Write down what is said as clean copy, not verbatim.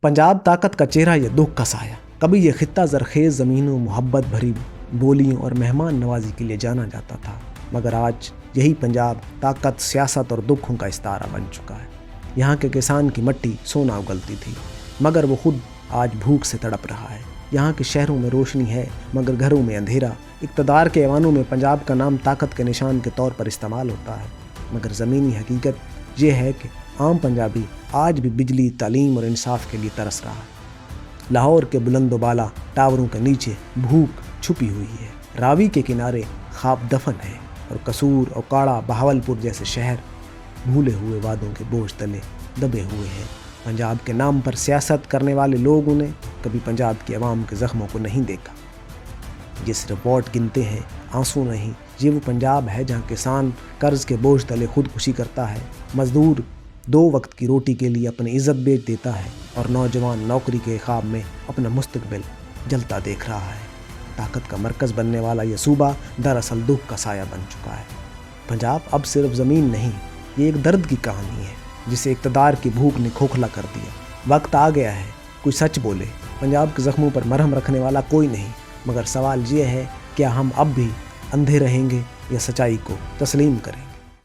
पंजाब ताकत का चेहरा, ये दुख का साया। कभी ये खित्ता ज़रखेज़ ज़मीनों, मोहब्बत भरी बोलियों और मेहमान नवाजी के लिए जाना जाता था, मगर आज यही पंजाब ताकत, सियासत और दुखों का इस्तारा बन चुका है। यहाँ के किसान की मिट्टी सोना उगलती थी, मगर वो खुद आज भूख से तड़प रहा है। यहाँ के शहरों में रोशनी है, मगर घरों में अंधेरा। इक़्तिदार के ऐवानों में पंजाब का नाम ताकत के निशान के तौर पर इस्तेमाल होता है, मगर ज़मीनी हकीकत ये है कि आम पंजाबी आज भी बिजली, तालीम और इंसाफ के लिए तरस रहा है। लाहौर के बुलंदोबाला टावरों के नीचे भूख छुपी हुई है, रावी के किनारे ख्वाब दफन है, और कसूर, ओकाड़ा, बहावलपुर जैसे शहर भूले हुए वादों के बोझ तले दबे हुए हैं। पंजाब के नाम पर सियासत करने वाले लोगों ने कभी पंजाब के अवाम के ज़ख्मों को नहीं देखा। ये सिर्फ वोट गिनते हैं, आंसू नहीं। ये वो पंजाब है जहाँ किसान कर्ज के बोझ तले खुदकुशी करता है, मजदूर 2 वक्त की रोटी के लिए अपनी इज्जत बेच देता है, और नौजवान नौकरी के ख्वाब में अपना मुस्तकबिल जलता देख रहा है। ताकत का मरकज़ बनने वाला ये सूबा दरअसल दुख का साया बन चुका है। पंजाब अब सिर्फ ज़मीन नहीं, ये एक दर्द की कहानी है जिसे इक़्तिदार की भूख ने खोखला कर दिया। वक्त आ गया है कोई सच बोले। पंजाब के ज़ख्मों पर मरहम रखने वाला कोई नहीं, मगर सवाल ये है, क्या हम अब भी अंधे रहेंगे या सच्चाई को तस्लीम करें?